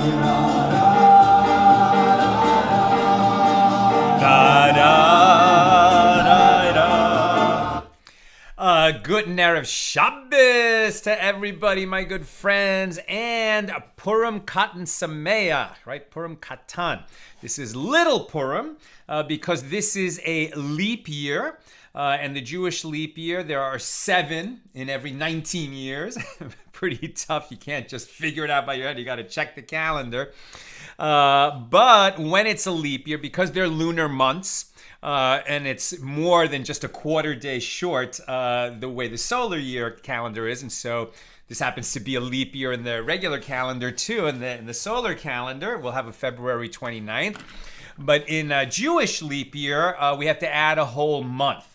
Good Erev Shabbos to everybody, my good friends, and Purim Katan Sameach, right? Purim Katan. This is Little Purim because this is a leap year, and the Jewish leap year, there are 7 in every 19 years. Pretty tough. You can't just figure it out by your head. You got to check the calendar. But when it's a leap year, because they're lunar months, and it's more than just a quarter day short the way the solar year calendar is. And so this happens to be a leap year in the regular calendar too. In the solar calendar, we'll have a February 29th. But in a Jewish leap year, we have to add a whole month.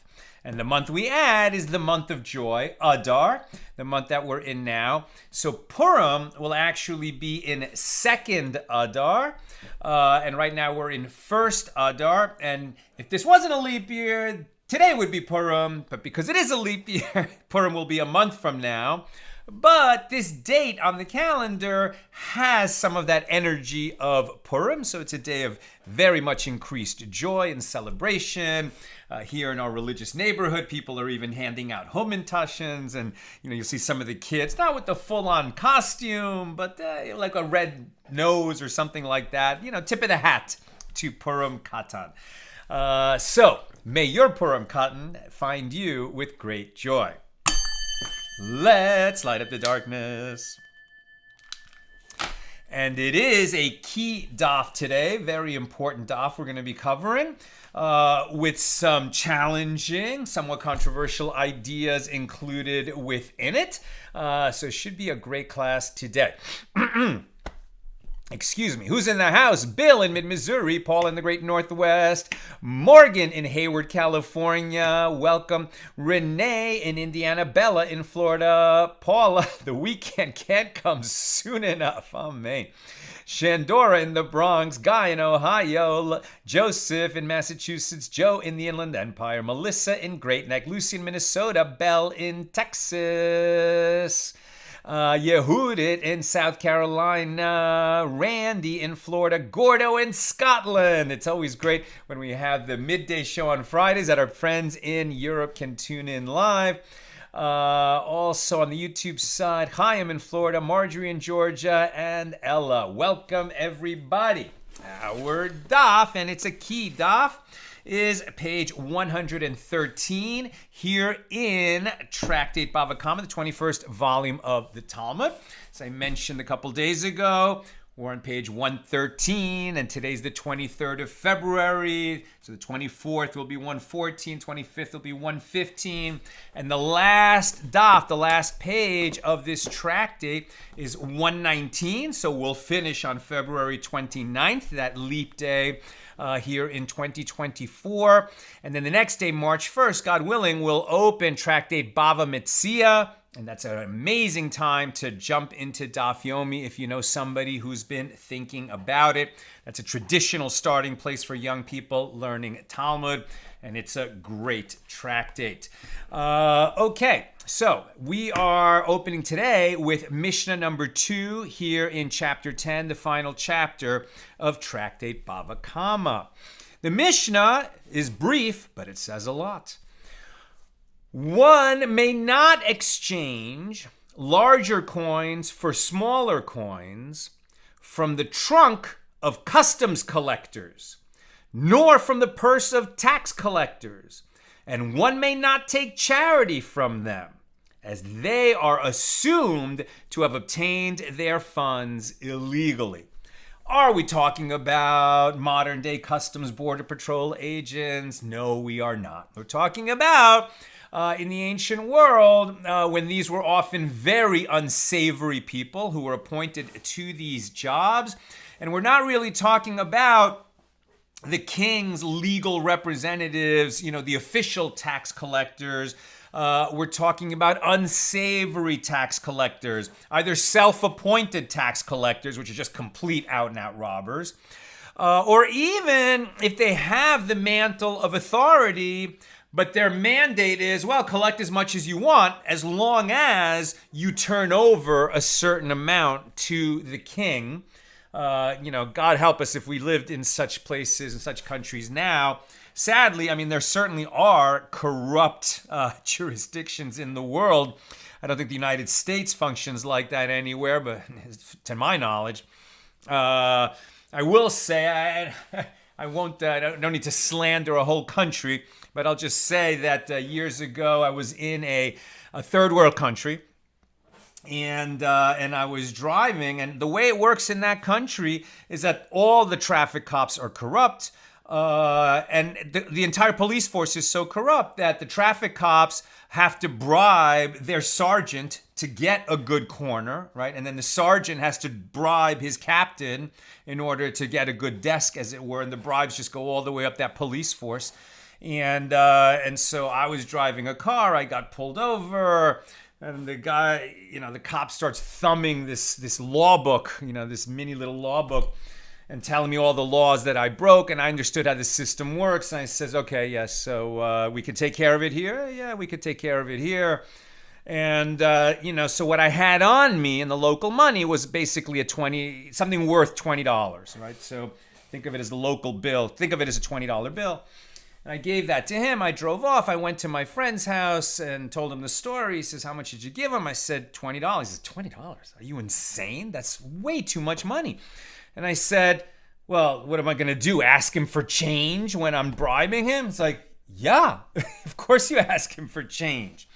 And the month we add is the month of joy, Adar, the month that we're in now. So Purim will actually be in 2nd Adar. And right now we're in 1st Adar. And if this wasn't a leap year, today would be Purim. But because it is a leap year, Purim will be a month from now. But this date on the calendar has some of that energy of Purim. So it's a day of very much increased joy and celebration. Here in our religious neighborhood, people are even handing out humintashins, and you'll see some of the kids, not with the full-on costume, but like a red nose or something like that. Tip of the hat to Purim Katan. So may your Purim Katan find you with great joy. Let's light up the darkness. And it is a key DAF today, very important DAF we're going to be covering, with some challenging, somewhat controversial ideas included within it. So it should be a great class today. Excuse me. Who's in the house? Bill in mid-Missouri, Paul in the great Northwest, Morgan in Hayward, California. Welcome. Renee in Indiana, Bella in Florida, Paula, the weekend can't come soon enough. Amen. Shandora in the Bronx, Guy in Ohio, Joseph in Massachusetts, Joe in the Inland Empire, Melissa in Great Neck, Lucy in Minnesota, Belle in Texas. Yehudit in South Carolina, Randy in Florida, Gordo in Scotland. It's always great when we have the midday show on Fridays that our friends in Europe can tune in live. Also on the YouTube side, Chaim in Florida, Marjorie in Georgia, and Ella. Welcome, everybody. Our DAF, and it's a key DAF, is page 113 here in Tractate Bava Kamma, the 21st volume of the Talmud. As I mentioned a couple days ago, we're on page 113, and today's the 23rd of February, so the 24th will be 114, 25th will be 115, and the last daf, the last page of this tractate is 119, so we'll finish on February 29th, that leap day, here in 2024. And then the next day, March 1st, God willing, we'll open Tractate Bava Metzia. And that's an amazing time to jump into Daf Yomi if you know somebody who's been thinking about it. That's a traditional starting place for young people learning Talmud. And it's a great tractate. Okay, so we are opening today with Mishna number 2 here in chapter 10, the final chapter of Tractate Bava Kamma. The Mishnah is brief, but it says a lot. One may not exchange larger coins for smaller coins from the trunk of customs collectors, nor from the purse of tax collectors, and one may not take charity from them, as they are assumed to have obtained their funds illegally. Are we talking about modern day Customs Border Patrol agents? No, we are not. We're talking about in the ancient world, when these were often very unsavory people who were appointed to these jobs. And we're not really talking about the king's legal representatives, the official tax collectors. We're talking about unsavory tax collectors, either self-appointed tax collectors, which are just complete out-and-out robbers, or even if they have the mantle of authority, but their mandate is, well, collect as much as you want as long as you turn over a certain amount to the king. God help us if we lived in such places and such countries now. Sadly, I mean, there certainly are corrupt jurisdictions in the world. I don't think the United States functions like that anywhere, but to my knowledge, I will say I won't. I don't need to slander a whole country, but I'll just say that years ago I was in a third world country. And I was driving, and the way it works in that country is that all the traffic cops are corrupt, and the entire police force is so corrupt that the traffic cops have to bribe their sergeant to get a good corner, right? And then the sergeant has to bribe his captain in order to get a good desk, as it were, and the bribes just go all the way up that police force. And so I was driving a car, I got pulled over. And the guy, the cop starts thumbing this law book, this mini little law book, and telling me all the laws that I broke. And I understood how the system works. And I says, okay, yes, so we could take care of it here. Yeah, we could take care of it here. And, so what I had on me in the local money was basically something worth $20, right? So think of it as the local bill. Think of it as a $20 bill. I gave that to him. I drove off. I went to my friend's house and told him the story. He says, how much did you give him? I said, $20. He says, $20? Are you insane? That's way too much money. And I said, well, what am I going to do? Ask him for change when I'm bribing him? It's like, yeah, of course you ask him for change.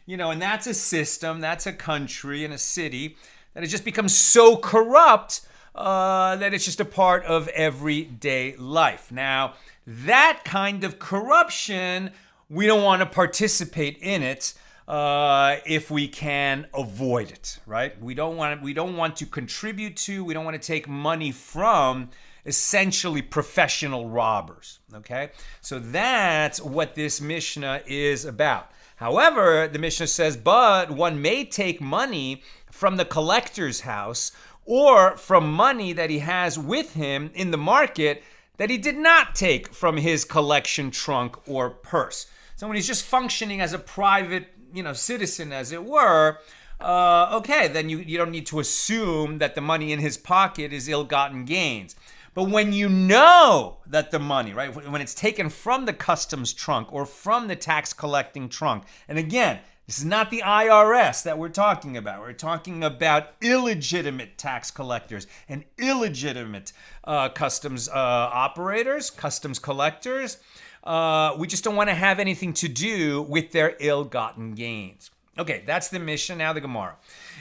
And that's a system, that's a country and a city that has just become so corrupt that it's just a part of everyday life. Now, that kind of corruption, we don't want to participate in it if we can avoid it, right? We don't want to contribute to, we don't want to take money from essentially professional robbers, okay? So that's what this Mishnah is about. However, the Mishnah says, but one may take money from the collector's house or from money that he has with him in the market that he did not take from his collection trunk or purse. So when he's just functioning as a private, citizen, as it were, okay, then you don't need to assume that the money in his pocket is ill-gotten gains. But when you know that the money, right, when it's taken from the customs trunk or from the tax collecting trunk, and again, this is not the IRS that we're talking about. We're talking about illegitimate tax collectors and illegitimate customs operators, customs collectors. We just don't want to have anything to do with their ill-gotten gains. Okay, that's the Mishnah. Now the Gemara.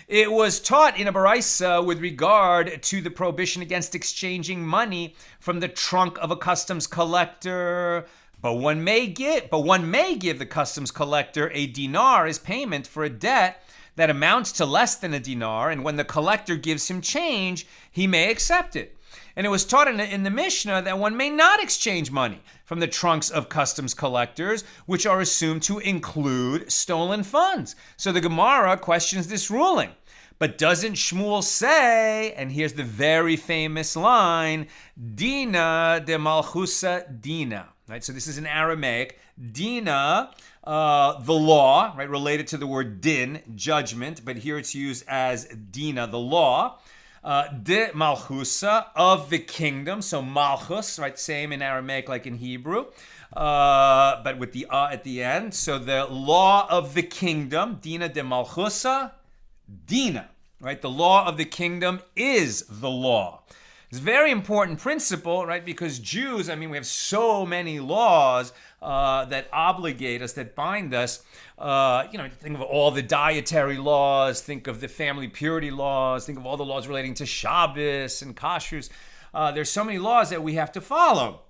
It was taught in a baraisa with regard to the prohibition against exchanging money from the trunk of a customs collector. But one may give the customs collector a dinar as payment for a debt that amounts to less than a dinar, and when the collector gives him change, he may accept it. And it was taught in the Mishnah that one may not exchange money from the trunks of customs collectors, which are assumed to include stolen funds. So the Gemara questions this ruling. But doesn't Shmuel say, and here's the very famous line, Dina de Malchusa Dina. Right, so this is in Aramaic. Dina, the law, right, related to the word din, judgment, but here it's used as Dina, the law. De Malchusa, of the kingdom, so Malchus, right, same in Aramaic like in Hebrew, but with the at the end. So the law of the kingdom, Dina de Malchusa, Dina, right, the law of the kingdom is the law. It's a very important principle, right? Because Jews, we have so many laws that obligate us, that bind us. Think of all the dietary laws, think of the family purity laws, think of all the laws relating to Shabbos and kashrus. There's so many laws that we have to follow.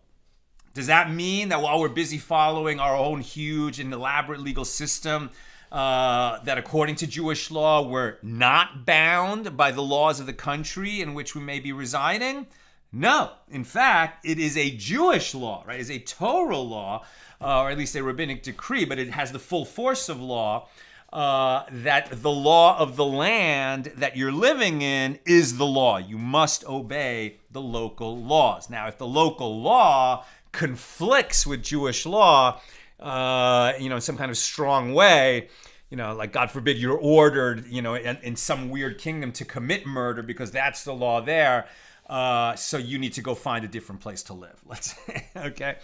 Does that mean that while we're busy following our own huge and elaborate legal system, that according to Jewish law, we're not bound by the laws of the country in which we may be residing? No. In fact, it is a Jewish law, right? It's a Torah law, or at least a rabbinic decree, but it has the full force of law, that the law of the land that you're living in is the law. You must obey the local laws. Now, if the local law conflicts with Jewish law, in some kind of strong way, like God forbid you're ordered, in some weird kingdom to commit murder because that's the law there, So you need to go find a different place to live. Let's say, okay.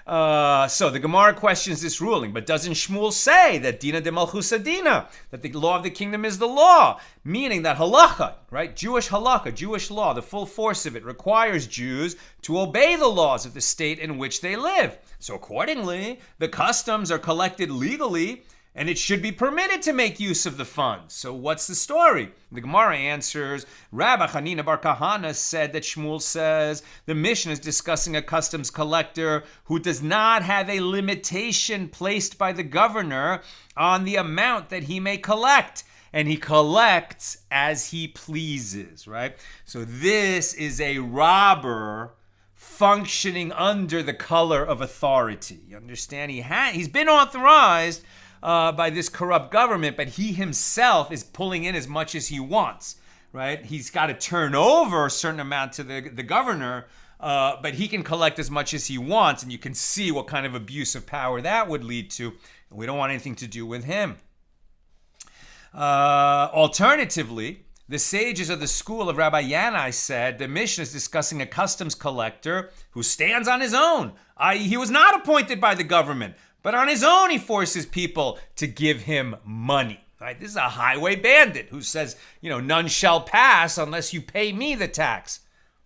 So the Gemara questions this ruling, but doesn't Shmuel say that Dina de Malchus Dina, that the law of the kingdom is the law, meaning that halacha, right, Jewish halakha, Jewish law, the full force of it requires Jews to obey the laws of the state in which they live. So accordingly, the customs are collected legally, and it should be permitted to make use of the funds. So what's the story? The Gemara answers, Rabbi Hanina bar Kahana said that Shmuel says the Mishna is discussing a customs collector who does not have a limitation placed by the governor on the amount that he may collect. And he collects as he pleases, right? So this is a robber functioning under the color of authority. You understand? He's been authorized by this corrupt government, but he himself is pulling in as much as he wants, right? He's got to turn over a certain amount to the governor, but he can collect as much as he wants, and you can see what kind of abuse of power that would lead to. And we don't want anything to do with him. Alternatively, the sages of the school of Rabbi Yanai said the Mishna is discussing a customs collector who stands on his own, i.e. he was not appointed by the government, but on his own, he forces people to give him money. Right? This is a highway bandit who says, none shall pass unless you pay me the tax.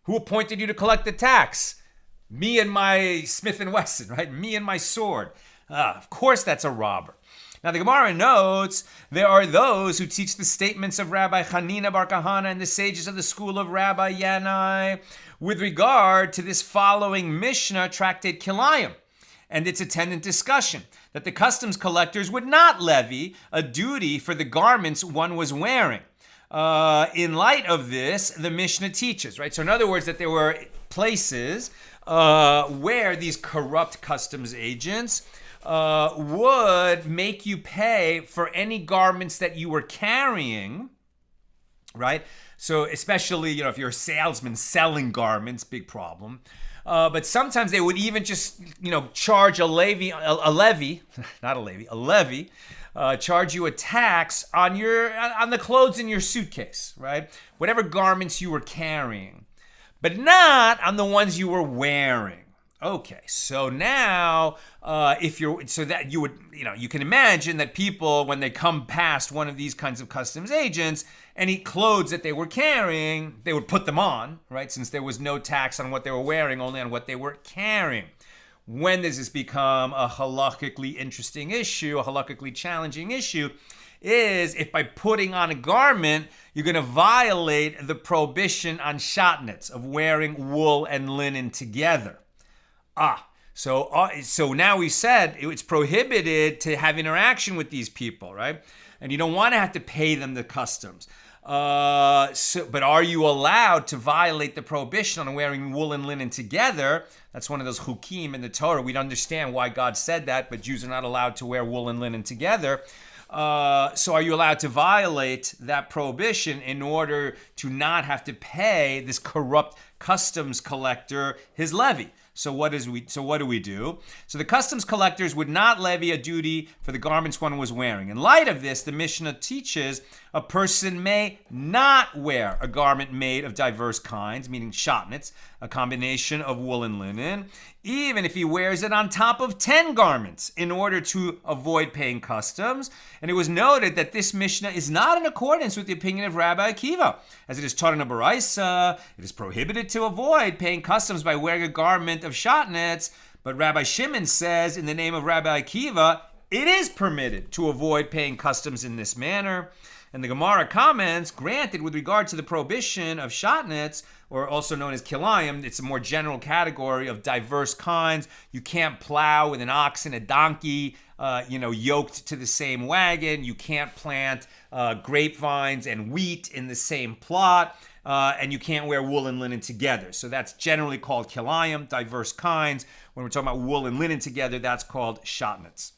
Who appointed you to collect the tax? Me and my Smith & Wesson, right? Me and my sword. Of course, that's a robber. Now, the Gemara notes there are those who teach the statements of Rabbi Hanina bar Kahana and the sages of the school of Rabbi Yanai with regard to this following Mishnah, tractate Kilayim, and its attendant discussion, that the customs collectors would not levy a duty for the garments one was wearing. In light of this, the Mishnah teaches, right? So in other words, that there were places where these corrupt customs agents would make you pay for any garments that you were carrying, right? So especially, if you're a salesman selling garments, big problem. But sometimes they would even just, charge a levy, charge you a tax on the clothes in your suitcase, right? Whatever garments you were carrying, but not on the ones you were wearing. Okay, so now, you can imagine that people, when they come past one of these kinds of customs agents, any clothes that they were carrying, they would put them on, right? Since there was no tax on what they were wearing, only on what they were carrying. When does this become a halakhically interesting issue, a halakhically challenging issue, is if by putting on a garment, you're going to violate the prohibition on shaatnetz, of wearing wool and linen together. So now we said it's prohibited to have interaction with these people, right? And you don't want to have to pay them the customs. But are you allowed to violate the prohibition on wearing wool and linen together? That's one of those chukim in the Torah. We'd understand why God said that, but Jews are not allowed to wear wool and linen together. So are you allowed to violate that prohibition in order to not have to pay this corrupt customs collector his levy? So what do we do? So the customs collectors would not levy a duty for the garments one was wearing. In light of this, the Mishnah teaches a person may not wear a garment made of diverse kinds, meaning shaatnetz, a combination of wool and linen, even if he wears it on top of 10 garments in order to avoid paying customs. And it was noted that this Mishnah is not in accordance with the opinion of Rabbi Akiva. As it is taught in a Baraisa, it is prohibited to avoid paying customs by wearing a garment of shaatnetz, but Rabbi Shimon says in the name of Rabbi Akiva, it is permitted to avoid paying customs in this manner. And the Gemara comments, granted, with regard to the prohibition of shaatnetz, or also known as kilayim, it's a more general category of diverse kinds. You can't plow with an ox and a donkey, yoked to the same wagon. You can't plant grapevines and wheat in the same plot. And you can't wear wool and linen together. So that's generally called kilayim, diverse kinds. When we're talking about wool and linen together, that's called shaatnetz.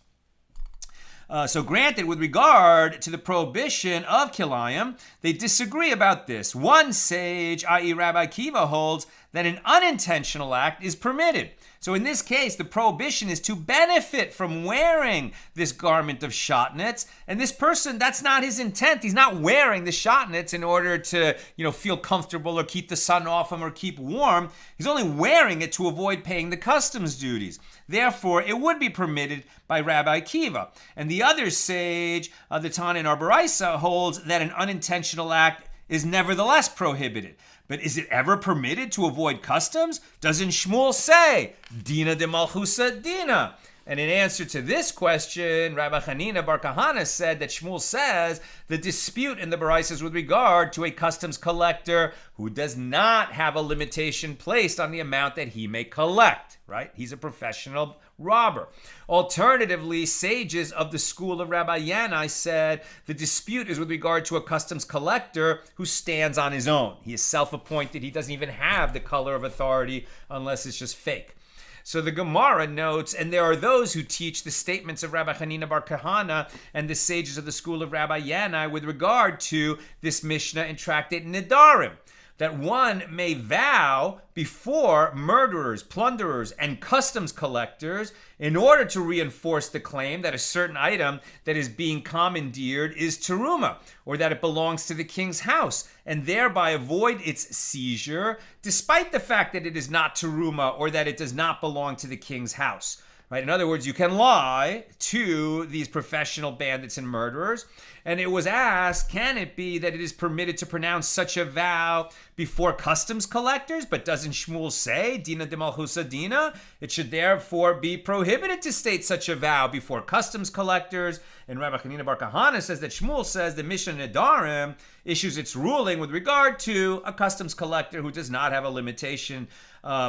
So granted, with regard to the prohibition of kilayim, they disagree about this. One sage, i.e. Rabbi Akiva, holds that an unintentional act is permitted. So in this case, the prohibition is to benefit from wearing this garment of shaatnetz. And this person, that's not his intent. He's not wearing the shaatnetz in order to, feel comfortable or keep the sun off him or keep warm. He's only wearing it to avoid paying the customs duties. Therefore, it would be permitted by Rabbi Akiva. And the other sage, the Tana in our Baraisa, holds that an unintentional act is nevertheless prohibited. But is it ever permitted to avoid customs? Doesn't Shmuel say, Dina de Malchusa Dina? And in answer to this question, Rabbi Hanina Bar Kahana said that Shmuel says the dispute in the Baraisa is with regard to a customs collector who does not have a limitation placed on the amount that he may collect, right? He's a professional robber. Alternatively, sages of the school of Rabbi Yanai said the dispute is with regard to a customs collector who stands on his own. He is self-appointed. He doesn't even have the color of authority unless it's just fake. So the Gemara notes, and there are those who teach the statements of Rabbi Hanina Bar Kahana and the sages of the school of Rabbi Yanai with regard to this Mishnah in Tractate Nedarim, that one may vow before murderers, plunderers, and customs collectors in order to reinforce the claim that a certain item that is being commandeered is teruma, or that it belongs to the king's house, and thereby avoid its seizure, despite the fact that it is not teruma or that it does not belong to the king's house. Right? In other words, you can lie to these professional bandits and murderers. And it was asked, can it be that it is permitted to pronounce such a vow before customs collectors? But doesn't Shmuel say, Dina de Malchusa Dina? It should therefore be prohibited to state such a vow before customs collectors. And Rabbi Hanina Bar Kahana says that Shmuel says the Mishnah Nedarim issues its ruling with regard to a customs collector who does not have a limitation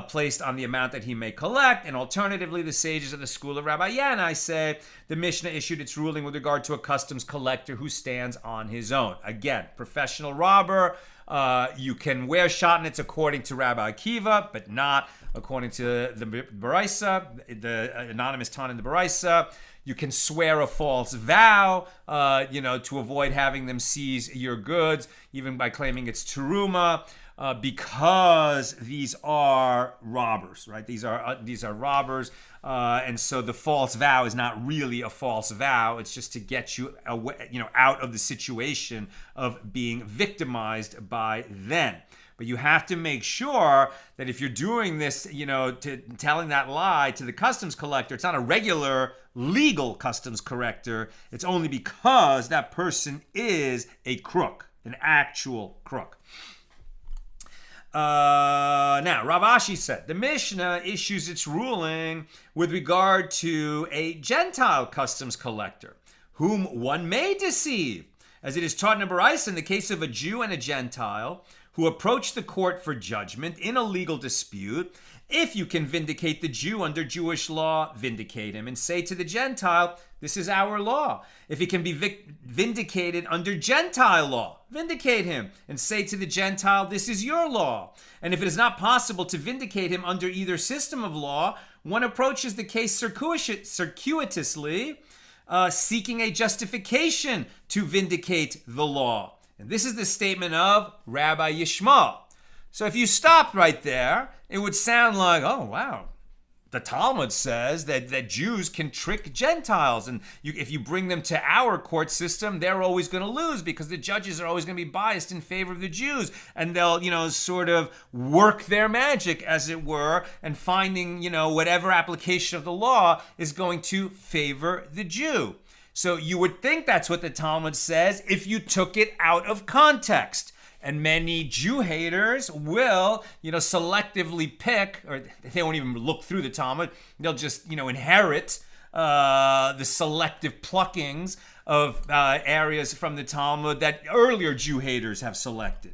placed on the amount that he may collect. And alternatively, the sages of the school of Rabbi Yanai say the Mishnah issued its ruling with regard to a customs collector who stands on his own. Again, professional robber. You can wear shaatnetz according to Rabbi Akiva, but not according to the Baraisa, the anonymous Tana in the Baraisa. You can swear a false vow, to avoid having them seize your goods, even by claiming it's teruma. Because these are robbers, right? These are robbers, and so the false vow is not really a false vow. It's just to get you away, out of the situation of being victimized by them. But you have to make sure that if you're doing this, telling that lie to the customs collector, it's not a regular legal customs collector. It's only because that person is a crook, an actual crook. Now, Rav Ashi said, the Mishnah issues its ruling with regard to a gentile customs collector, whom one may deceive, as it is taught in a Baraisa in the case of a Jew and a Gentile who approach the court for judgment in a legal dispute. If you can vindicate the Jew under Jewish law, vindicate him, and say to the Gentile, this is our law. If he can be vindicated under Gentile law, vindicate him, and say to the Gentile, this is your law. And if it is not possible to vindicate him under either system of law, one approaches the case circuitously, seeking a justification to vindicate the law. And this is the statement of Rabbi Yishmael. So if you stopped right there, it would sound like, oh, wow. The Talmud says that Jews can trick Gentiles. And if you bring them to our court system, they're always going to lose because the judges are always going to be biased in favor of the Jews. And they'll, sort of work their magic, as it were, and finding, whatever application of the law is going to favor the Jew. So you would think that's what the Talmud says if you took it out of context. And many Jew haters will, selectively pick, or they won't even look through the Talmud. They'll just, inherit the selective pluckings of areas from the Talmud that earlier Jew haters have selected.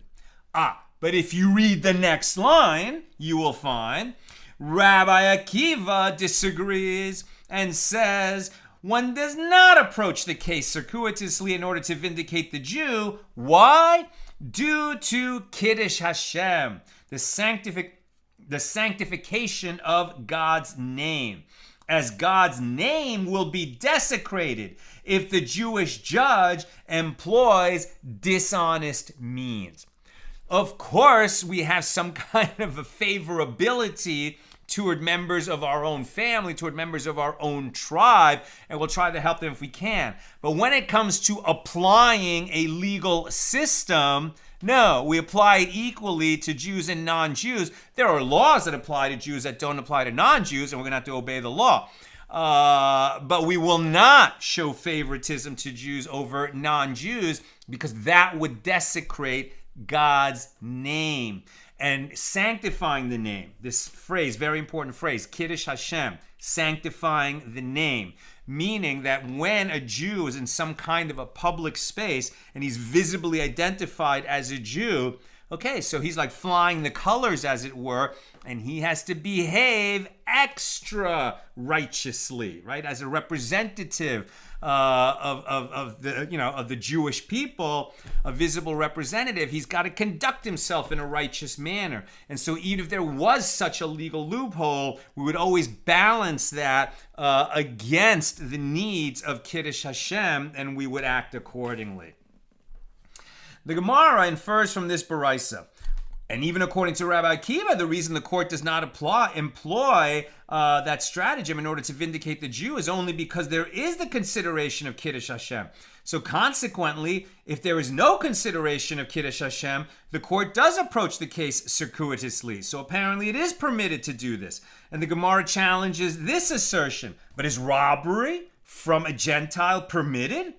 But if you read the next line, you will find Rabbi Akiva disagrees and says, one does not approach the case circuitously in order to vindicate the Jew. Why? Due to Kiddush Hashem, the sanctification of God's name, as God's name will be desecrated if the Jewish judge employs dishonest means. Of course, we have some kind of a favorability toward members of our own family, toward members of our own tribe, and we'll try to help them if we can. But when it comes to applying a legal system, no, we apply it equally to Jews and non-Jews. There are laws that apply to Jews that don't apply to non-Jews, and we're going to have to obey the law. But we will not show favoritism to Jews over non-Jews, because that would desecrate God's name. And sanctifying the name, this phrase, very important phrase, Kiddush Hashem, sanctifying the name, meaning that when a Jew is in some kind of a public space and he's visibly identified as a Jew, okay, so he's like flying the colors, as it were, and he has to behave extra righteously, right? As a representative of the Jewish people, a visible representative, he's got to conduct himself in a righteous manner. And so even if there was such a legal loophole, we would always balance that against the needs of Kiddush Hashem, and we would act accordingly. The Gemara infers from this Baraisa, and even according to Rabbi Akiva, the reason the court does not employ that stratagem in order to vindicate the Jew is only because there is the consideration of Kiddush Hashem. So consequently, if there is no consideration of Kiddush Hashem, the court does approach the case circuitously. So apparently it is permitted to do this. And the Gemara challenges this assertion. But is robbery from a Gentile permitted?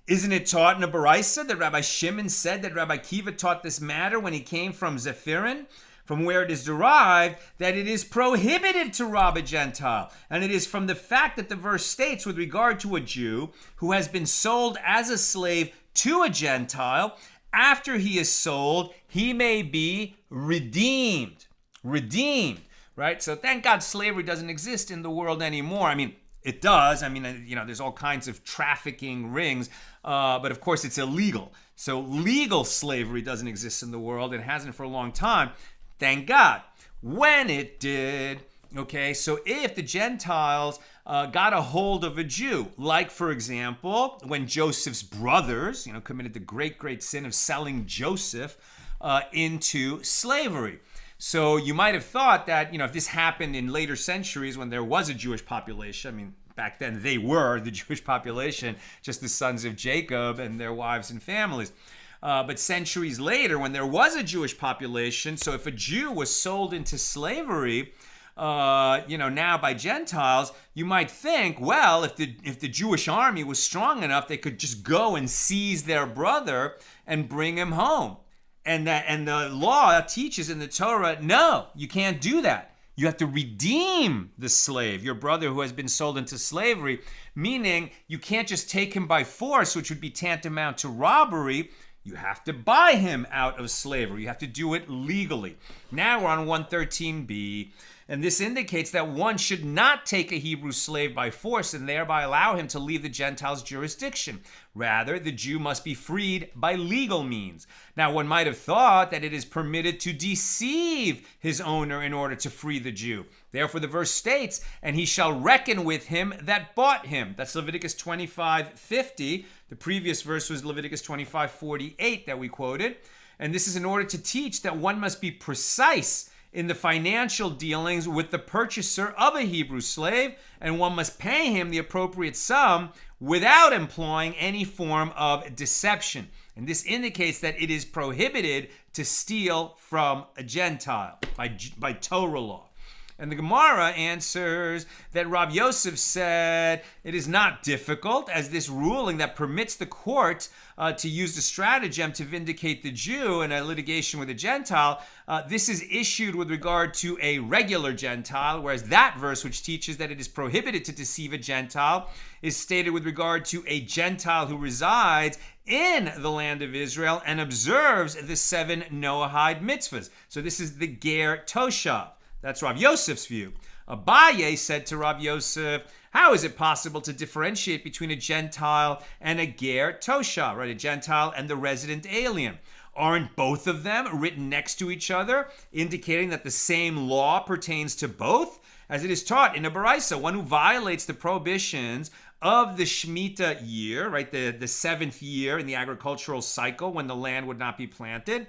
Isn't it taught in a Baraisa that Rabbi Shimon said that Rabbi Akiva taught this matter when he came from Zephirin, from where it is derived, that it is prohibited to rob a Gentile? And it is from the fact that the verse states with regard to a Jew who has been sold as a slave to a Gentile, after he is sold, he may be redeemed. Redeemed, right? So thank God slavery doesn't exist in the world anymore. I mean, it does. I mean, there's all kinds of trafficking rings, but of course it's illegal. So legal slavery doesn't exist in the world. It hasn't for a long time. Thank God. When it did, okay, so if the Gentiles got a hold of a Jew, like, for example, when Joseph's brothers, committed the great, great sin of selling Joseph into slavery. So you might have thought that, if this happened in later centuries when there was a Jewish population, I mean, back then they were the Jewish population, just the sons of Jacob and their wives and families. But centuries later, when there was a Jewish population, so if a Jew was sold into slavery, now by Gentiles, you might think, well, if the Jewish army was strong enough, they could just go and seize their brother and bring him home. And the law teaches in the Torah, no, you can't do that. You have to redeem the slave, your brother who has been sold into slavery, meaning you can't just take him by force, which would be tantamount to robbery. You have to buy him out of slavery. You have to do it legally. Now we're on 113b, and this indicates that one should not take a Hebrew slave by force and thereby allow him to leave the Gentile's jurisdiction. Rather, the Jew must be freed by legal means. Now, one might have thought that it is permitted to deceive his owner in order to free the Jew. Therefore, the verse states, and he shall reckon with him that bought him. That's Leviticus 25:50. The previous verse was Leviticus 25:48 that we quoted. And this is in order to teach that one must be precise in the financial dealings with the purchaser of a Hebrew slave, and one must pay him the appropriate sum without employing any form of deception. And this indicates that it is prohibited to steal from a Gentile by Torah law. And the Gemara answers that Rav Yosef said it is not difficult, as this ruling that permits the court to use the stratagem to vindicate the Jew in a litigation with a Gentile, this is issued with regard to a regular Gentile, whereas that verse, which teaches that it is prohibited to deceive a Gentile, is stated with regard to a Gentile who resides in the land of Israel and observes the 7 Noahide mitzvahs. So this is the Ger Toshav. That's Rav Yosef's view. Abaye said to Rav Yosef, how is it possible to differentiate between a Gentile and a Ger Toshav, right? A Gentile and the resident alien. Aren't both of them written next to each other, indicating that the same law pertains to both? As it is taught in a Baraisa, one who violates the prohibitions of the Shemitah year, right, the 7th year in the agricultural cycle when the land would not be planted,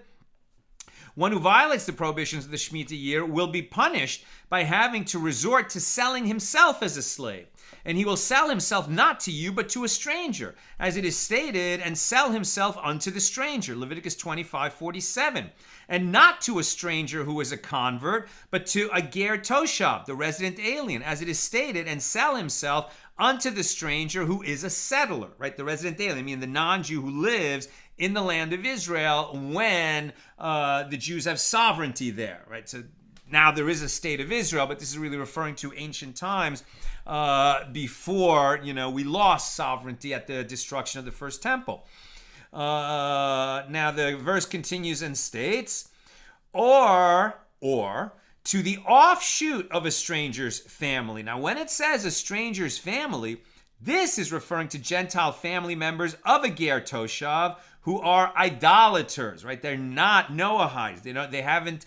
One who violates the prohibitions of the Shemitah year will be punished by having to resort to selling himself as a slave. And he will sell himself not to you, but to a stranger, as it is stated, and sell himself unto the stranger. Leviticus 25:47. And not to a stranger who is a convert, but to a ger toshav, the resident alien, as it is stated, and sell himself unto the stranger who is a settler, right? The resident alien, meaning the non-Jew who lives in the land of Israel when the Jews have sovereignty there, right? So now there is a state of Israel, but this is really referring to ancient times before, we lost sovereignty at the destruction of the first temple. Now the verse continues and states, or to the offshoot of a stranger's family. Now, when it says a stranger's family, this is referring to Gentile family members of a ger toshav who are idolaters, right? They're not Noahites. They haven't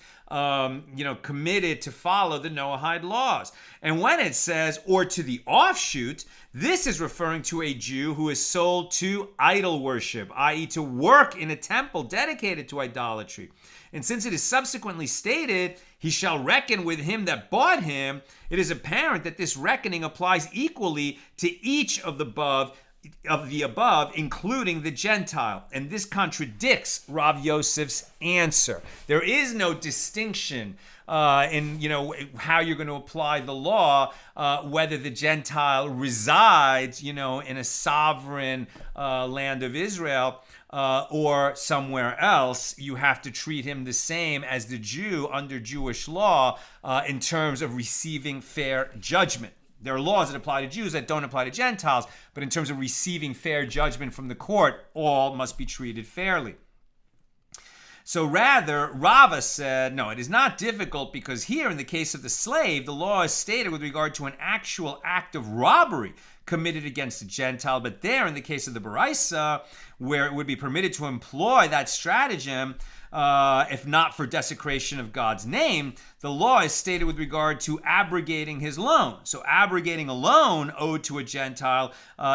committed to follow the Noahide laws. And when it says, or to the offshoot, this is referring to a Jew who is sold to idol worship, i.e. to work in a temple dedicated to idolatry. And since it is subsequently stated, he shall reckon with him that bought him, it is apparent that this reckoning applies equally to each of the above, including the Gentile. And this contradicts Rav Yosef's answer. There is no distinction in how you're going to apply the law, whether the Gentile resides in a sovereign land of Israel or somewhere else. You have to treat him the same as the Jew under Jewish law in terms of receiving fair judgment. There are laws that apply to Jews that don't apply to Gentiles, but in terms of receiving fair judgment from the court, all must be treated fairly. So rather, Rava said, no, it is not difficult because here in the case of the slave, the law is stated with regard to an actual act of robbery committed against a Gentile. But there, in the case of the Baraisa, where it would be permitted to employ that stratagem, if not for desecration of God's name, the law is stated with regard to abrogating his loan. So abrogating a loan owed to a Gentile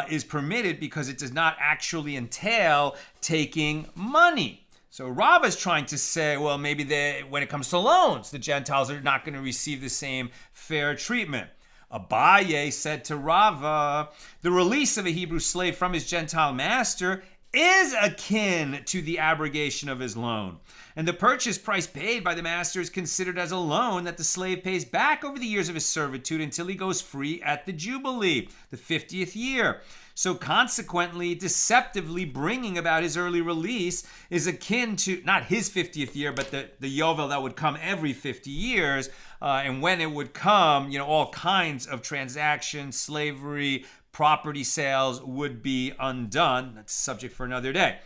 is permitted because it does not actually entail taking money. So Rava is trying to say, well, maybe when it comes to loans, the Gentiles are not going to receive the same fair treatment. Abaye said to Rava, the release of a Hebrew slave from his Gentile master is akin to the abrogation of his loan. And the purchase price paid by the master is considered as a loan that the slave pays back over the years of his servitude until he goes free at the Jubilee, the 50th year. So consequently, deceptively bringing about his early release is akin to, not his 50th year, but the Yovel that would come every 50 years. And when it would come, all kinds of transactions, slavery, property sales would be undone. That's a subject for another day.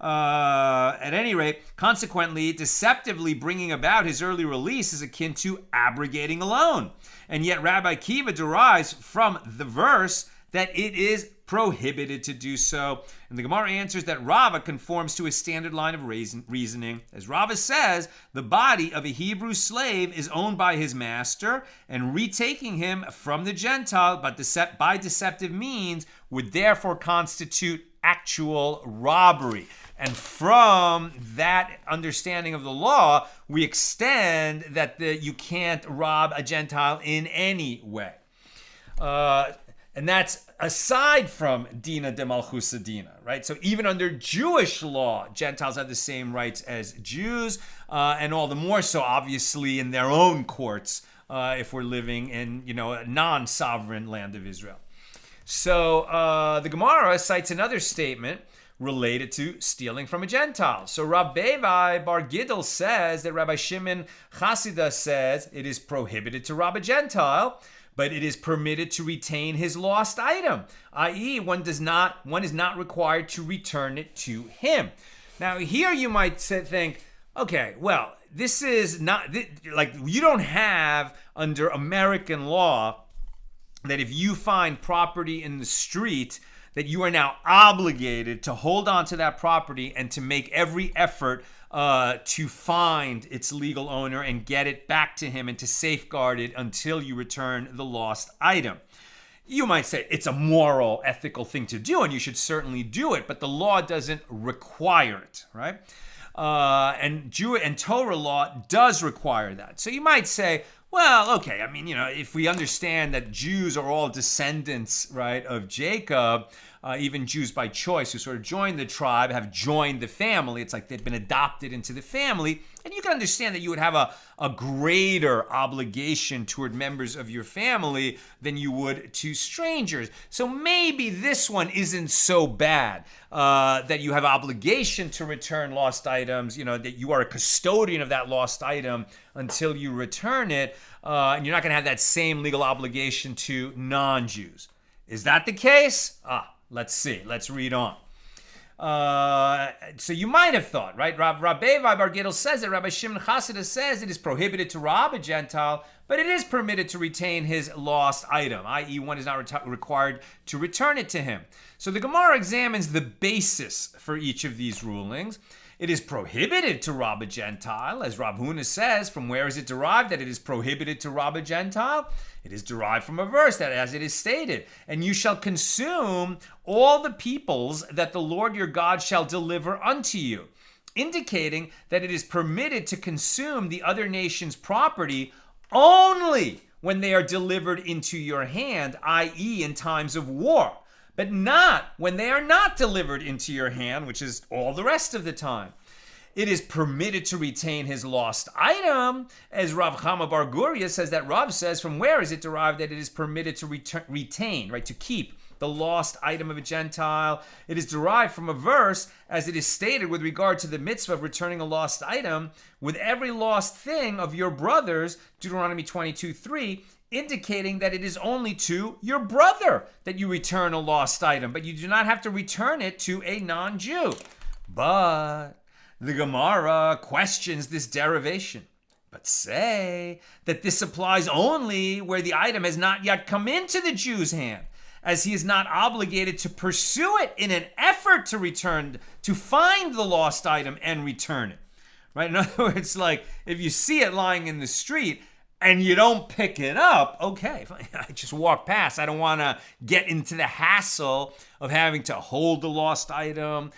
At any rate, consequently, deceptively bringing about his early release is akin to abrogating a loan. And yet Rabbi Kiva derives from the verse that it is prohibited to do so. And the Gemara answers that Rava conforms to a standard line of reasoning. As Rava says, the body of a Hebrew slave is owned by his master, and retaking him from the Gentile but by deceptive means would therefore constitute actual robbery. And from that understanding of the law, we extend that you can't rob a Gentile in any way. And that's aside from Dina de Malchusa Dina, right? So even under Jewish law, Gentiles have the same rights as Jews, and all the more so, obviously, in their own courts, if we're living in, a non-sovereign land of Israel. So the Gemara cites another statement related to stealing from a Gentile. So Rabbi Bar Gidl says that Rabbi Shimon Chasida says it is prohibited to rob a Gentile, but it is permitted to retain his lost item, i.e., one is not required to return it to him. Now, here you might think, okay, well, this is not, like, you don't have under American law that if you find property in the street, that you are now obligated to hold on to that property and to make every effort to find its legal owner and get it back to him and to safeguard it until you return the lost item. You might say it's a moral, ethical thing to do, and you should certainly do it, but the law doesn't require it, right? And Torah law does require that. So you might say, well, okay, I mean, if we understand that Jews are all descendants, right, of Jacob, even Jews by choice who sort of joined the tribe have joined the family. It's like they've been adopted into the family. And you can understand that you would have a greater obligation toward members of your family than you would to strangers. So maybe this one isn't so bad, that you have obligation to return lost items, that you are a custodian of that lost item until you return it. And you're not going to have that same legal obligation to non-Jews. Is that the case? Let's see. Let's read on. So you might have thought, right? Rabbi Bar Gidl says that Rabbi Shimon Chassidus says it is prohibited to rob a Gentile, but it is permitted to retain his lost item, i.e. one is not required to return it to him. So the Gemara examines the basis for each of these rulings. It is prohibited to rob a Gentile, as Rav Huna says. From where is it derived that it is prohibited to rob a Gentile? It is derived from a verse that, as it is stated, and you shall consume all the peoples that the Lord your God shall deliver unto you, indicating that it is permitted to consume the other nation's property only when they are delivered into your hand, i.e. in times of war, but not when they are not delivered into your hand, which is all the rest of the time. It is permitted to retain his lost item, as Rav Kamma Bar Guria says that Rav says, from where is it derived that it is permitted to retain, right, to keep the lost item of a Gentile? It is derived from a verse, as it is stated with regard to the mitzvah of returning a lost item, with every lost thing of your brothers, Deuteronomy 22:3, indicating that it is only to your brother that you return a lost item, but you do not have to return it to a non-Jew. But the Gemara questions this derivation, but say that this applies only where the item has not yet come into the Jew's hand, as he is not obligated to pursue it in an effort to find the lost item and return it. Right? In other words, like if you see it lying in the street and you don't pick it up, okay, I just walk past. I don't want to get into the hassle of having to hold the lost item,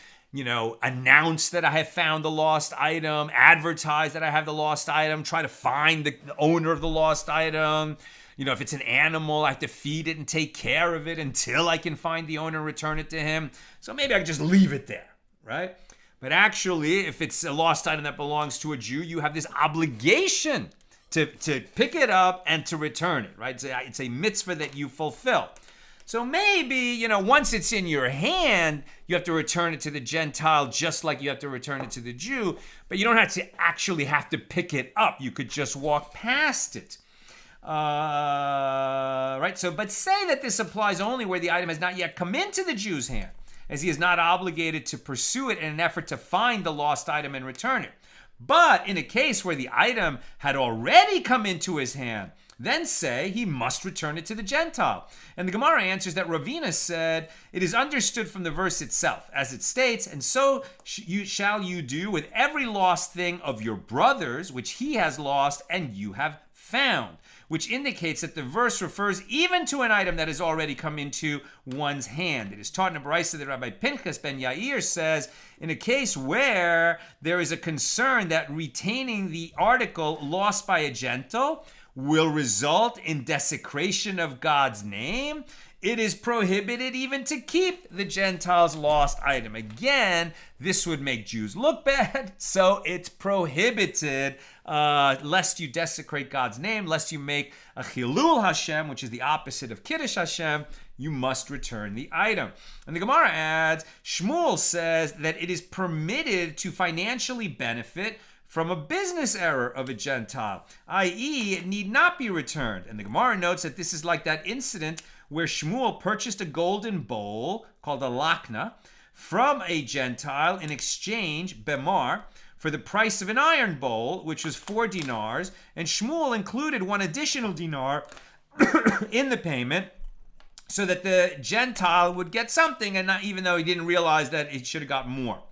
announce that I have found the lost item, advertise that I have the lost item, try to find the owner of the lost item. If it's an animal, I have to feed it and take care of it until I can find the owner and return it to him. So maybe I can just leave it there, right? But actually, if it's a lost item that belongs to a Jew, you have this obligation to pick it up and to return it, right? It's a mitzvah that you fulfill. So maybe, once it's in your hand, you have to return it to the Gentile just like you have to return it to the Jew, but you don't actually have to pick it up. You could just walk past it. Right? So, but say that this applies only where the item has not yet come into the Jew's hand, as he is not obligated to pursue it in an effort to find the lost item and return it. But in a case where the item had already come into his hand, then say he must return it to the Gentile. And the Gemara answers that Ravina said, it is understood from the verse itself, as it states, and so shall you do with every lost thing of your brothers, which he has lost and you have found, which indicates that the verse refers even to an item that has already come into one's hand. It is taught in a brisa that Rabbi Pinchas ben Yair says, in a case where there is a concern that retaining the article lost by a Gentile will result in desecration of God's name, it is prohibited even to keep the Gentile's lost item. Again, this would make Jews look bad, so it's prohibited, lest you desecrate God's name, lest you make a chilul Hashem, which is the opposite of kiddush Hashem, you must return the item. And the Gemara adds, Shmuel says that it is permitted to financially benefit from a business error of a Gentile, i.e. it need not be returned. And the Gemara notes that this is like that incident where Shmuel purchased a golden bowl called a lakna from a Gentile in exchange, bemar, for the price of an iron bowl, which was 4 dinars, and Shmuel included 1 additional dinar in the payment so that the Gentile would get something, and not even though he didn't realize that he should have got more.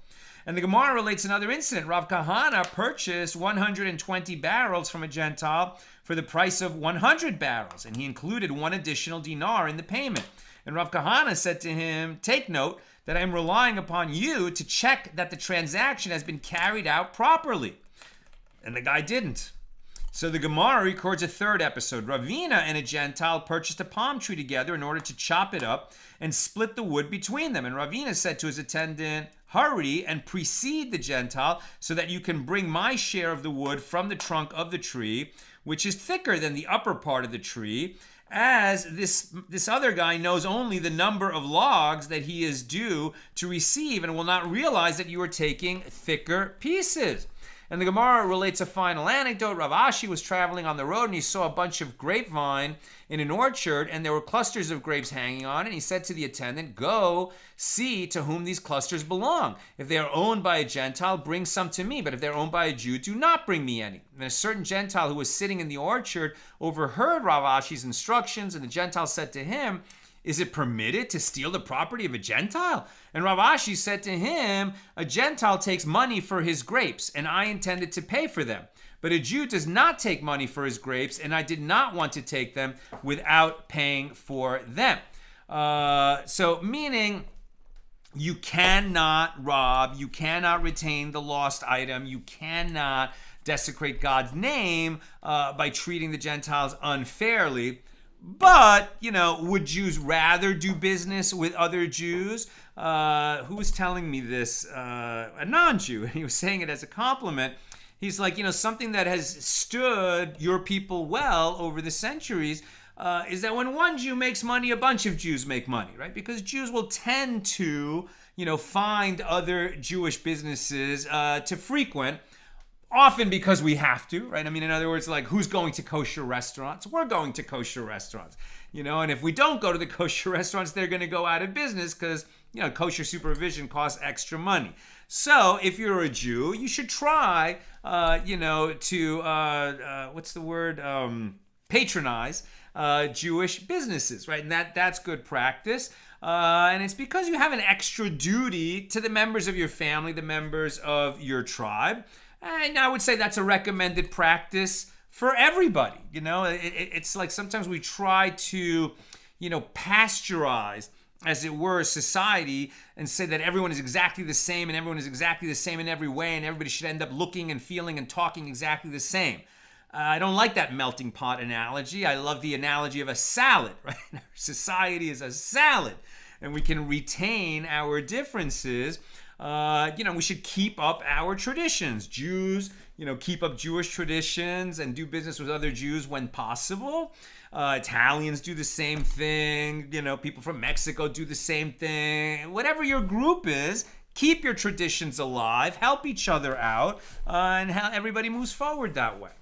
And the Gemara relates another incident. Rav Kahana purchased 120 barrels from a Gentile for the price of 100 barrels, and he included 1 additional dinar in the payment. And Rav Kahana said to him, take note that I'm relying upon you to check that the transaction has been carried out properly. And the guy didn't. So the Gemara records a third episode. Ravina and a Gentile purchased a palm tree together in order to chop it up and split the wood between them. And Ravina said to his attendant, hurry and precede the Gentile so that you can bring my share of the wood from the trunk of the tree, which is thicker than the upper part of the tree, as this other guy knows only the number of logs that he is due to receive and will not realize that you are taking thicker pieces. And the Gemara relates a final anecdote. Rav Ashi was traveling on the road and he saw a bunch of grapevine in an orchard and there were clusters of grapes hanging on it. And he said to the attendant, go see to whom these clusters belong. If they are owned by a Gentile, bring some to me. But if they're owned by a Jew, do not bring me any. And a certain Gentile who was sitting in the orchard overheard Rav Ashi's instructions, and the Gentile said to him, is it permitted to steal the property of a Gentile? And Rav Ashi said to him, a Gentile takes money for his grapes, and I intended to pay for them. But a Jew does not take money for his grapes, and I did not want to take them without paying for them. So meaning, you cannot rob, you cannot retain the lost item, you cannot desecrate God's name by treating the Gentiles unfairly. But, would Jews rather do business with other Jews? Who was telling me this? A non-Jew. And he was saying it as a compliment. He's like, something that has stood your people well over the centuries is that when one Jew makes money, a bunch of Jews make money, right? Because Jews will tend to, find other Jewish businesses to frequent. Often because we have to, right? I mean, in other words, like, who's going to kosher restaurants? We're going to kosher restaurants, and if we don't go to the kosher restaurants, they're going to go out of business because, kosher supervision costs extra money. So if you're a Jew, you should try, patronize Jewish businesses, right? And that's good practice. And it's because you have an extra duty to the members of your family, the members of your tribe. And I would say that's a recommended practice for everybody. It's like sometimes we try to, pasteurize, as it were, society and say that everyone is exactly the same and everyone is exactly the same in every way and everybody should end up looking and feeling and talking exactly the same. I don't like that melting pot analogy. I love the analogy of a salad, right? Our society is a salad and we can retain our differences. We should keep up our traditions. Jews, keep up Jewish traditions and do business with other Jews when possible. Italians do the same thing. People from Mexico do the same thing. Whatever your group is, keep your traditions alive, help each other out, and how everybody moves forward that way.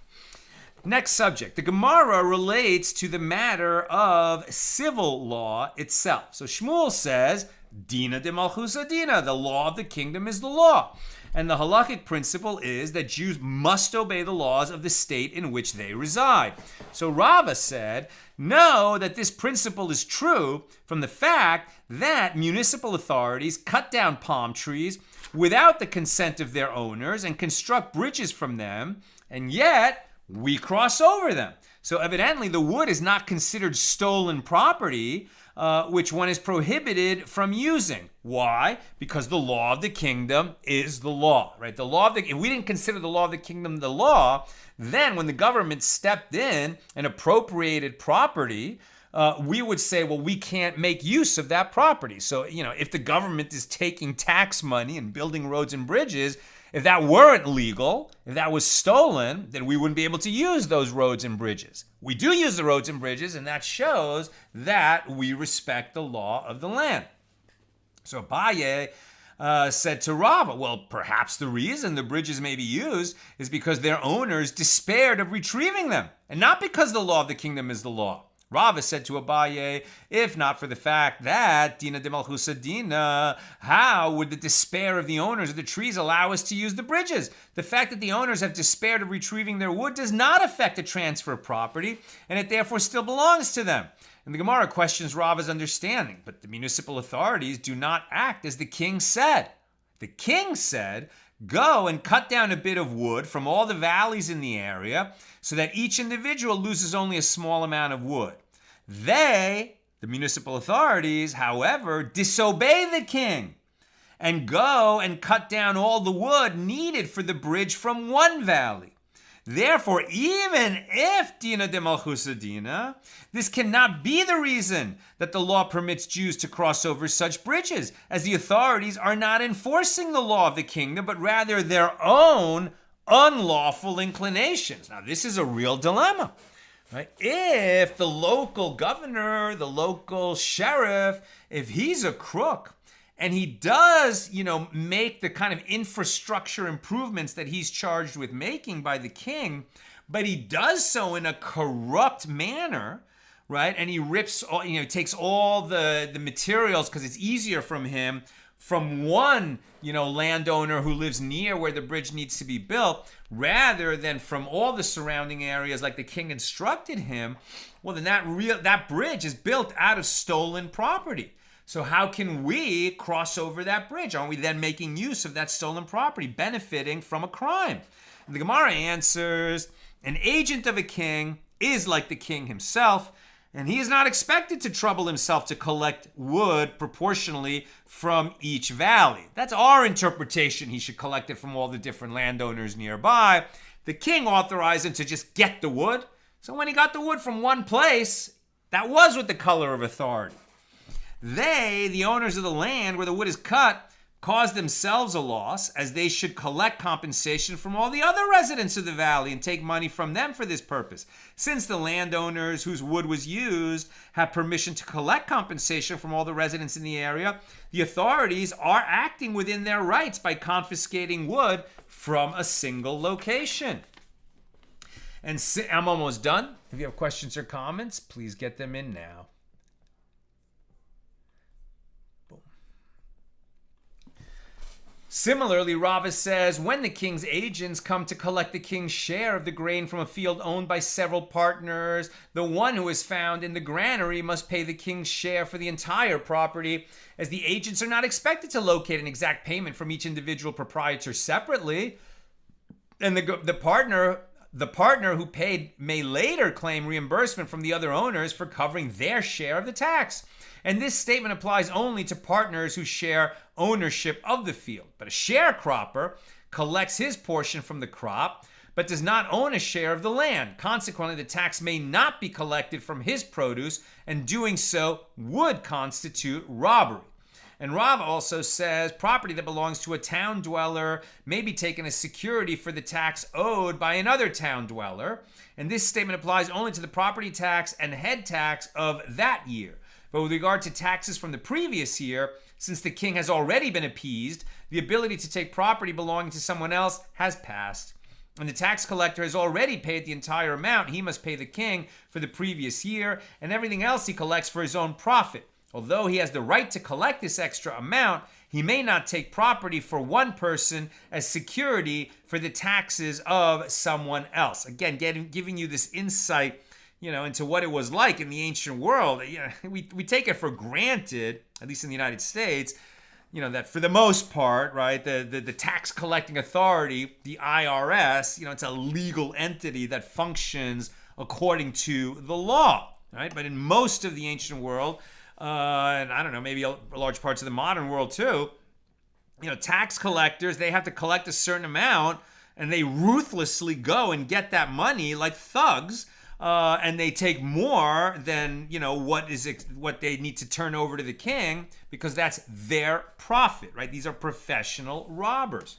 Next subject. The Gemara relates to the matter of civil law itself. So Shmuel says, Dina de Malchusa Dina, the law of the kingdom is the law. And the halakhic principle is that Jews must obey the laws of the state in which they reside. So Rava said, know that this principle is true from the fact that municipal authorities cut down palm trees without the consent of their owners and construct bridges from them, and yet we cross over them. So evidently the wood is not considered stolen property, which one is prohibited from using. Why? Because the law of the kingdom is the law, right? If we didn't consider the law of the kingdom the law, then when the government stepped in and appropriated property, we would say, well, we can't make use of that property. So, if the government is taking tax money and building roads and bridges, if that weren't legal, if that was stolen, then we wouldn't be able to use those roads and bridges. We do use the roads and bridges, and that shows that we respect the law of the land. So Abaye said to Rava, well, perhaps the reason the bridges may be used is because their owners despaired of retrieving them, and not because the law of the kingdom is the law. Rava said to Abaye, if not for the fact that Dina de Malchusa Dina, how would the despair of the owners of the trees allow us to use the bridges? The fact that the owners have despaired of retrieving their wood does not affect the transfer of property, and it therefore still belongs to them. And the Gemara questions Rava's understanding, but the municipal authorities do not act as the king said. The king said, go and cut down a bit of wood from all the valleys in the area so that each individual loses only a small amount of wood. The The municipal authorities, however, disobey the king and go and cut down all the wood needed for the bridge from one valley. Therefore, even if Dina de Malchusa Dina, this cannot be the reason that the law permits Jews to cross over such bridges, as the authorities are not enforcing the law of the kingdom, but rather their own unlawful inclinations. Now, this is a real dilemma, right? If the local governor, the local sheriff, if he's a crook, and he does, make the kind of infrastructure improvements that he's charged with making by the king, but he does so in a corrupt manner, right? And he rips, takes all the materials because it's easier from him from one, landowner who lives near where the bridge needs to be built, rather than from all the surrounding areas like the king instructed him. Well, then that bridge is built out of stolen property. So how can we cross over that bridge? Aren't we then making use of that stolen property, benefiting from a crime? And the Gemara answers, an agent of a king is like the king himself, and he is not expected to trouble himself to collect wood proportionally from each valley. That's our interpretation. He should collect it from all the different landowners nearby. The king authorized him to just get the wood. So when he got the wood from one place, that was with the color of authority. They, the owners of the land where the wood is cut, cause themselves a loss, as they should collect compensation from all the other residents of the valley and take money from them for this purpose. Since the landowners whose wood was used have permission to collect compensation from all the residents in the area, the authorities are acting within their rights by confiscating wood from a single location. And I'm almost done. If you have questions or comments, please get them in now. Similarly, Rava says, when the king's agents come to collect the king's share of the grain from a field owned by several partners, the one who is found in the granary must pay the king's share for the entire property, as the agents are not expected to locate an exact payment from each individual proprietor separately. And the partner who paid may later claim reimbursement from the other owners for covering their share of the tax. And this statement applies only to partners who share ownership of the field. But a sharecropper collects his portion from the crop, but does not own a share of the land. Consequently, the tax may not be collected from his produce, and doing so would constitute robbery. And Rav also says property that belongs to a town dweller may be taken as security for the tax owed by another town dweller. And this statement applies only to the property tax and head tax of that year. But with regard to taxes from the previous year, since the king has already been appeased, the ability to take property belonging to someone else has passed. And the tax collector has already paid the entire amount he must pay the king for the previous year, and everything else he collects for his own profit. Although he has the right to collect this extra amount, he may not take property for one person as security for the taxes of someone else. Again, giving you this insight, into what it was like in the ancient world. We take it for granted, at least in the United States, that for the most part, right, the tax collecting authority, the IRS, it's a legal entity that functions according to the law, right? But in most of the ancient world, and I don't know, maybe large parts of the modern world too, tax collectors, they have to collect a certain amount, and they ruthlessly go and get that money like thugs. And they take more than what they need to turn over to the king, because that's their profit, right? These are professional robbers,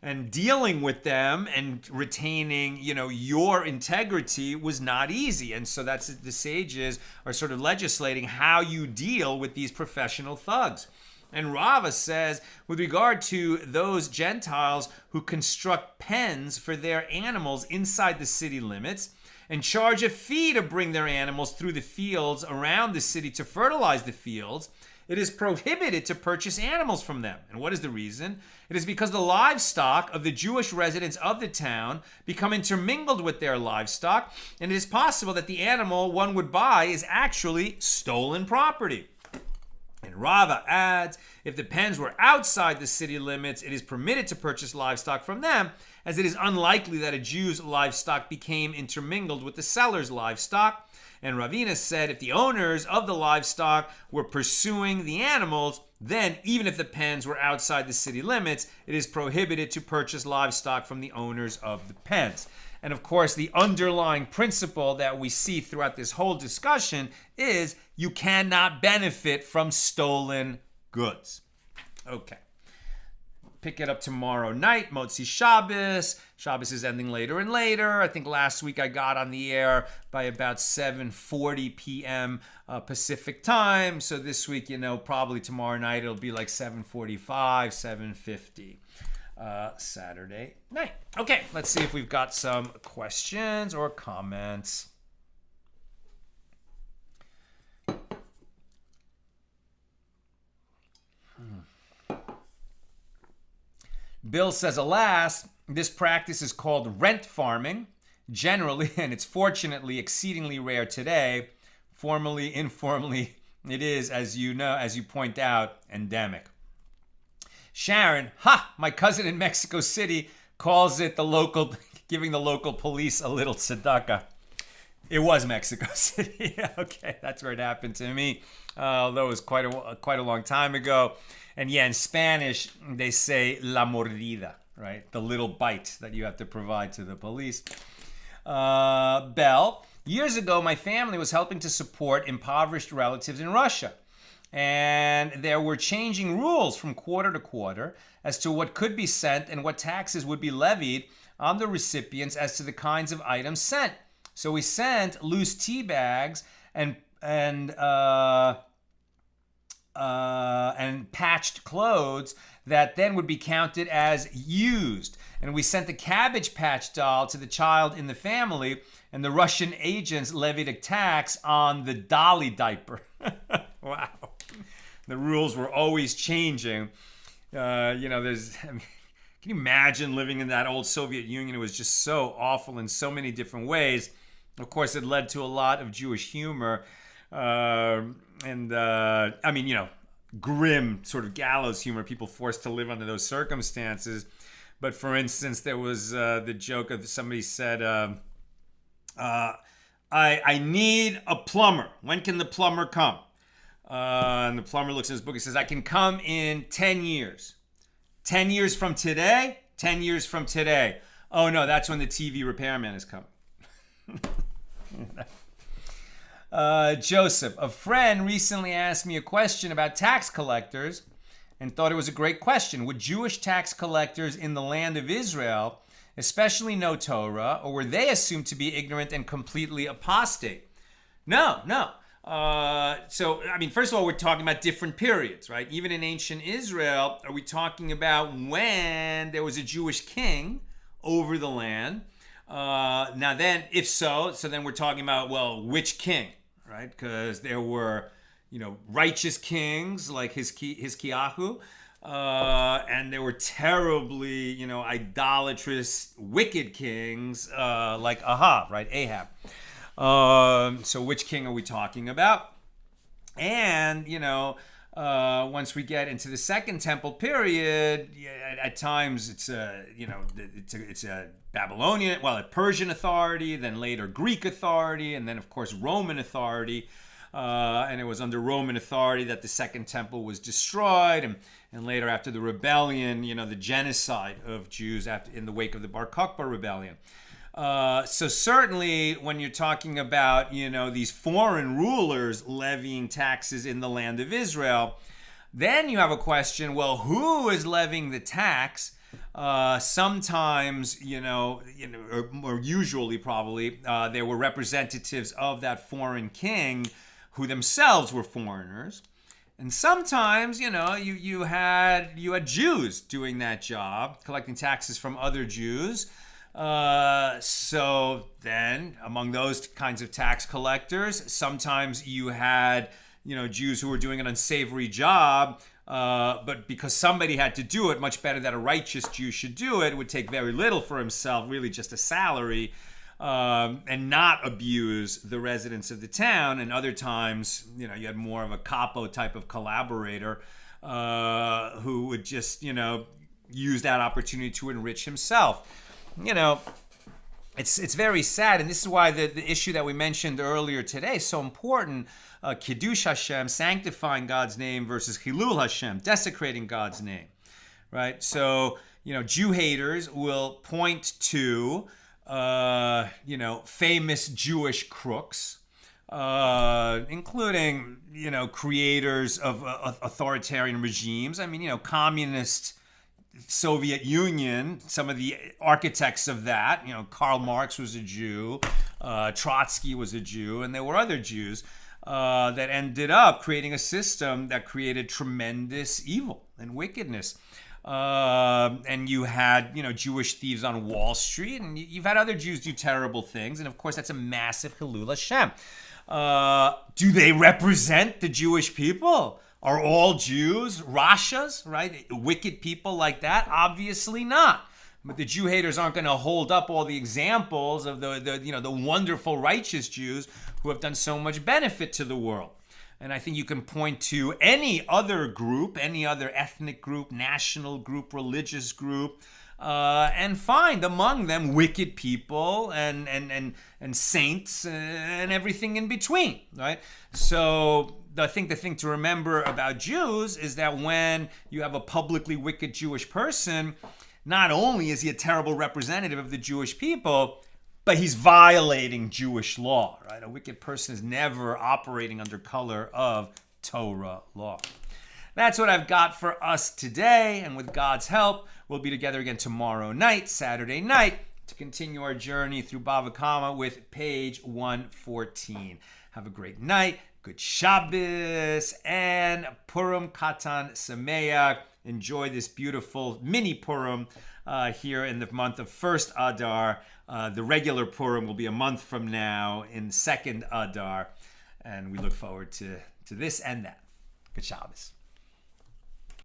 and dealing with them and retaining your integrity was not easy. And so that's the sages are sort of legislating how you deal with these professional thugs. And Rava says, with regard to those Gentiles who construct pens for their animals inside the city limits and charge a fee to bring their animals through the fields around the city to fertilize the fields, it is prohibited to purchase animals from them. And what is the reason? It is because the livestock of the Jewish residents of the town become intermingled with their livestock, and it is possible that the animal one would buy is actually stolen property. And Rava adds, if the pens were outside the city limits, it is permitted to purchase livestock from them, as it is unlikely that a Jew's livestock became intermingled with the seller's livestock. And Ravina said if the owners of the livestock were pursuing the animals, then even if the pens were outside the city limits, it is prohibited to purchase livestock from the owners of the pens. And of course, the underlying principle that we see throughout this whole discussion is you cannot benefit from stolen goods. Okay. Pick it up tomorrow night, Motzi Shabbos. Shabbos is ending later and later. I think last week I got on the air by about 7:40 p.m. Pacific time. So this week, probably tomorrow night it'll be like 7:45, 7:50. Saturday night. Okay, let's see if we've got some questions or comments. Bill says, alas, this practice is called rent farming, generally, and it's fortunately exceedingly rare today. Formally, informally, it is, as you point out, endemic. Sharon, my cousin in Mexico City calls it giving the local police a little tzedakah. It was Mexico City. Okay, that's where it happened to me, although it was quite a long time ago. And yeah, in Spanish, they say la mordida, right? The little bite that you have to provide to the police. Bell, years ago, my family was helping to support impoverished relatives in Russia. And there were changing rules from quarter to quarter as to what could be sent and what taxes would be levied on the recipients as to the kinds of items sent. So we sent loose tea bags and patched clothes that then would be counted as used. And we sent the Cabbage Patch doll to the child in the family, and the Russian agents levied a tax on the dolly diaper. Wow. The rules were always changing. Can you imagine living in that old Soviet Union? It was just so awful in so many different ways. Of course, it led to a lot of Jewish humor. Grim sort of gallows humor, people forced to live under those circumstances. But for instance, there was the joke of somebody said, I need a plumber. When can the plumber come? And the plumber looks at his book and says, I can come in 10 years. 10 years from today? 10 years from today. Oh no, that's when the TV repairman is coming. Joseph, a friend recently asked me a question about tax collectors and thought it was a great question. Would Jewish tax collectors in the land of Israel especially know Torah, or were they assumed to be ignorant and completely apostate? No. First of all, we're talking about different periods, right? Even in ancient Israel, are we talking about when there was a Jewish king over the land? Now then, if so then we're talking about, well, which king, right? Because there were, righteous kings like Hizkiyahu, and there were terribly, idolatrous, wicked kings like Ahab, right? Ahab. So which king are we talking about? And, once we get into the Second Temple period, at times it's a Babylonian, a Persian authority, then later Greek authority, and then of course Roman authority. And it was under Roman authority that the Second Temple was destroyed, and later after the rebellion, the genocide of Jews in the wake of the Bar Kokhba rebellion. So certainly when you're talking about, these foreign rulers levying taxes in the land of Israel, then you have a question, well, who is levying the tax? Sometimes, or usually probably, there were representatives of that foreign king who themselves were foreigners. And sometimes, you had Jews doing that job, collecting taxes from other Jews. So then among those kinds of tax collectors, sometimes you had, Jews who were doing an unsavory job, but because somebody had to do it, much better that a righteous Jew should do it, would take very little for himself, really just a salary. and not abuse the residents of the town. And other times, you had more of a capo type of collaborator who would just, use that opportunity to enrich himself. It's very sad, and this is why the issue that we mentioned earlier today is so important. Kiddush Hashem, sanctifying God's name, versus Chilul Hashem, desecrating God's name, right? So, Jew haters will point to, famous Jewish crooks, including, creators of authoritarian regimes. I mean, communist Soviet Union, some of the architects of that, Karl Marx was a Jew, Trotsky was a Jew, and there were other Jews that ended up creating a system that created tremendous evil and wickedness. And you had, Jewish thieves on Wall Street, and you've had other Jews do terrible things, and of course that's a massive Chilul Hashem. Do they represent the Jewish people? Are all Jews Rashas, right? Wicked people like that? Obviously not. But the Jew haters aren't going to hold up all the examples of the wonderful righteous Jews who have done so much benefit to the world. And I think you can point to any other group, any other ethnic group, national group, religious group, and find among them wicked people and saints and everything in between, right? So I think the thing to remember about Jews is that when you have a publicly wicked Jewish person, not only is he a terrible representative of the Jewish people, but he's violating Jewish law, right? A wicked person is never operating under color of Torah law. That's what I've got for us today, and with God's help, we'll be together again tomorrow night, Saturday night, to continue our journey through Bava Kamma with page 114. Have a great night, good Shabbos, and Purim Katan Sameach. Enjoy this beautiful mini Purim here in the month of first Adar. The regular Purim will be a month from now in second Adar, and we look forward to this and that. Good Shabbos.